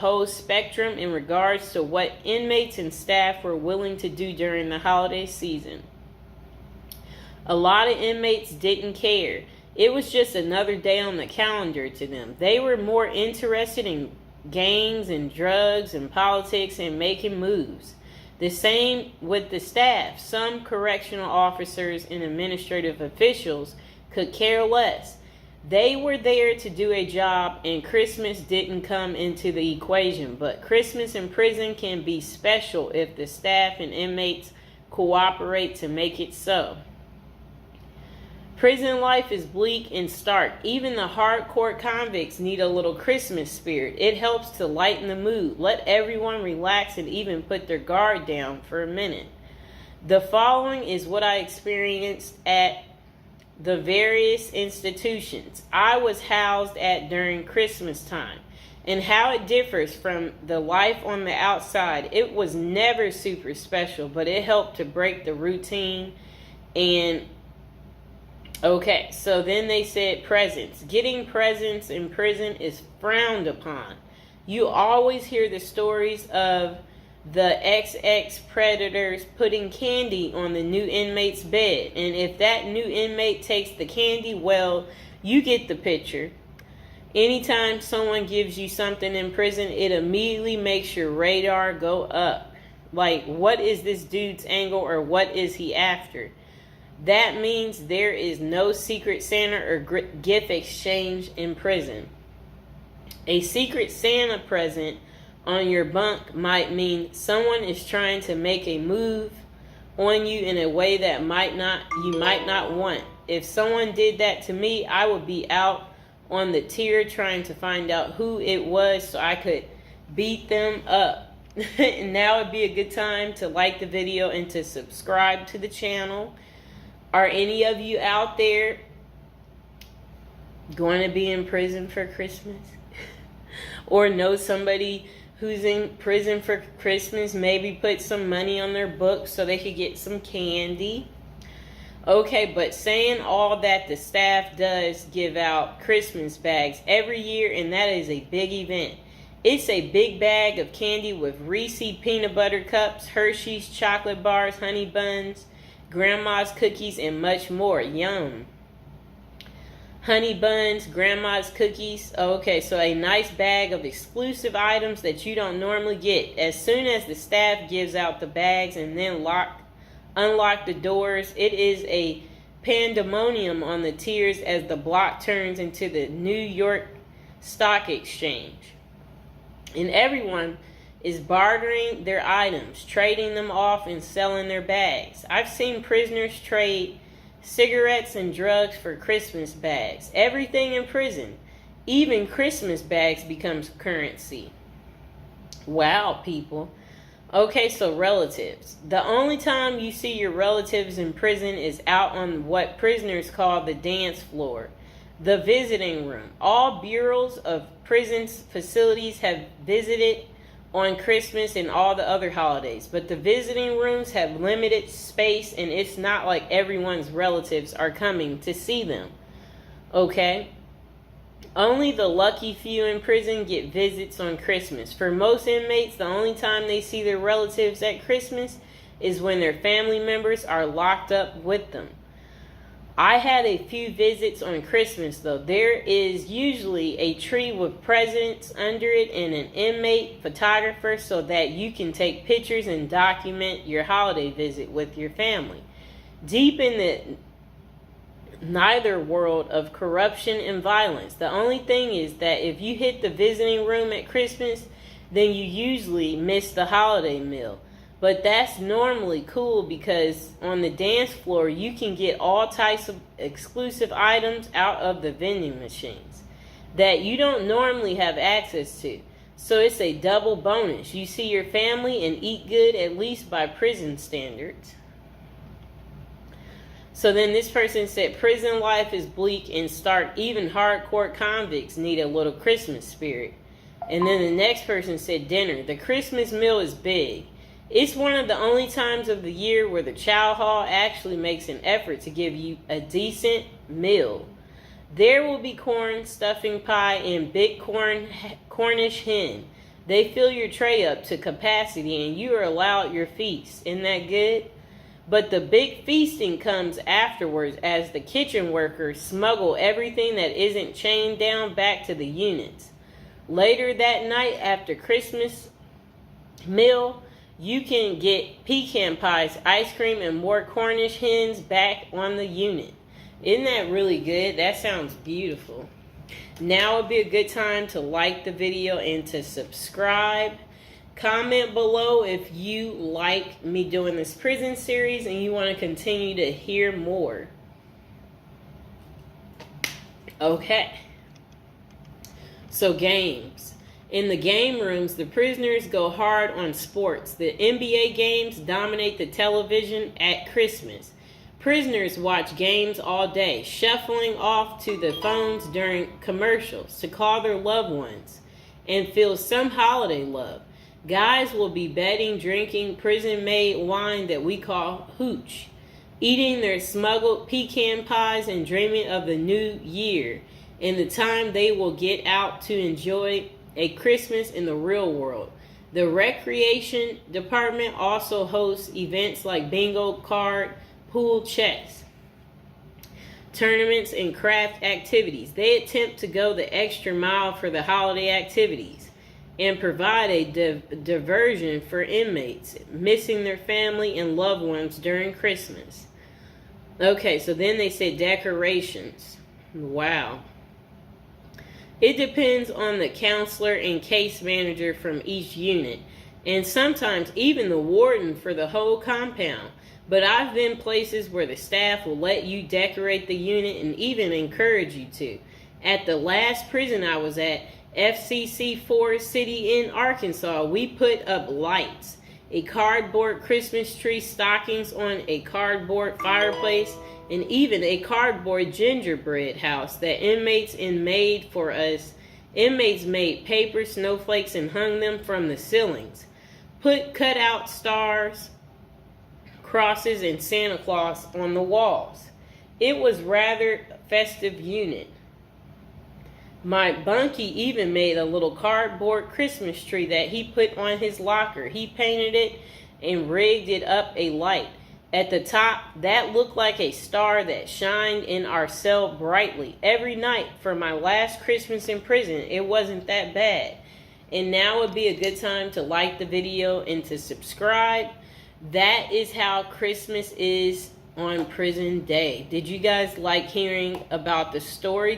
whole spectrum in regards to what inmates and staff were willing to do during the holiday season. A lot of inmates didn't care. It was just another day on the calendar to them. They were more interested in gangs and drugs and politics and making moves. The same with the staff. Some correctional officers and administrative officials could care less. They were there to do a job, and Christmas didn't come into the equation. But Christmas in prison can be special if the staff and inmates cooperate to make it so. Prison life is bleak and stark. Even the hardcore convicts need a little Christmas spirit. It helps to lighten the mood, let everyone relax, and even put their guard down for a minute. The following is what I experienced at the various institutions I was housed at during Christmas time, and how it differs from the life on the outside. It was never super special, but it helped to break the routine. And okay, so then they said presents. Getting presents in prison is frowned upon. You always hear the stories of the XX predators putting candy on the new inmate's bed. And if that new inmate takes the candy, well, you get the picture. Anytime someone gives you something in prison, it immediately makes your radar go up. Like, what is this dude's angle, or what is he after? That means there is no secret Santa or gift exchange in prison. A secret Santa present on your bunk might mean someone is trying to make a move on you in a way that you might not want. If someone did that to me, I would be out on the tier trying to find out who it was so I could beat them up. And now would be a good time to like the video and to subscribe to the channel. Are any of you out there going to be in prison for Christmas? Or know somebody who's in prison for Christmas? Maybe put some money on their books so they could get some candy. Okay, but saying all that, the staff does give out Christmas bags every year, and that is a big event. It's a big bag of candy with Reese's peanut butter cups, Hershey's chocolate bars, honey buns, grandma's cookies, and much more. Yum. Honey buns, grandma's cookies. Okay, so a nice bag of exclusive items that you don't normally get. As soon as the staff gives out the bags and then unlock the doors, it is a pandemonium on the tiers as the block turns into the New York Stock Exchange. And everyone is bartering their items, trading them off and selling their bags. I've seen prisoners trade cigarettes and drugs for Christmas bags. Everything in prison, even Christmas bags, becomes currency. Wow, people. Okay, so relatives. The only time you see your relatives in prison is out on what prisoners call the dance floor, the visiting room. All bureaus of prison facilities have visited on Christmas and all the other holidays, but the visiting rooms have limited space, and it's not like everyone's relatives are coming to see them. Okay? Only the lucky few in prison get visits on Christmas. For most inmates, the only time they see their relatives at Christmas is when their family members are locked up with them. I had a few visits on Christmas, though. There is usually a tree with presents under it and an inmate photographer so that you can take pictures and document your holiday visit with your family. Deep in the neither world of corruption and violence, the only thing is that if you hit the visiting room at Christmas, then you usually miss the holiday meal. But that's normally cool because on the dance floor, you can get all types of exclusive items out of the vending machines that you don't normally have access to. So it's a double bonus. You see your family and eat good, at least by prison standards. So then this person said, prison life is bleak and stark. Even hardcore convicts need a little Christmas spirit. And then the next person said, dinner. The Christmas meal is big. It's one of the only times of the year where the chow hall actually makes an effort to give you a decent meal. There will be corn, stuffing pie, and big Cornish hen. They fill your tray up to capacity and you are allowed your feast. Isn't that good? But the big feasting comes afterwards as the kitchen workers smuggle everything that isn't chained down back to the units. Later that night after Christmas meal, you can get pecan pies, ice cream, and more Cornish hens back on the unit. Isn't that really good? That sounds beautiful. Now would be a good time to like the video and to subscribe. Comment below if you like me doing this prison series and you want to continue to hear more. Okay. So games. In the game rooms, the prisoners go hard on sports. The NBA games dominate the television at Christmas. Prisoners watch games all day, shuffling off to the phones during commercials to call their loved ones and feel some holiday love. Guys will be betting, drinking prison-made wine that we call hooch, eating their smuggled pecan pies and dreaming of the new year and the time they will get out to enjoy a Christmas in the real world. The recreation department also hosts events like bingo card, pool, chess, tournaments, and craft activities. They attempt to go the extra mile for the holiday activities and provide a diversion for inmates missing their family and loved ones during Christmas. Okay, so then they say decorations. Wow. It depends on the counselor and case manager from each unit, and sometimes even the warden for the whole compound. But I've been places where the staff will let you decorate the unit and even encourage you to. At the last prison I was at, FCC Forest City in Arkansas, we put up lights, a cardboard Christmas tree, stockings on a cardboard fireplace, and even a cardboard gingerbread house that inmates made for us. Inmates made paper snowflakes and hung them from the ceilings. Put cutout stars, crosses, and Santa Claus on the walls. It was rather festive unit. My bunkie even made a little cardboard Christmas tree that he put on his locker. He painted it and rigged it up a light. At the top, that looked like a star that shined in our cell brightly every night for my last Christmas in prison. It wasn't that bad. And now would be a good time to like the video and to subscribe. That is how Christmas is on prison day. Did you guys like hearing about the story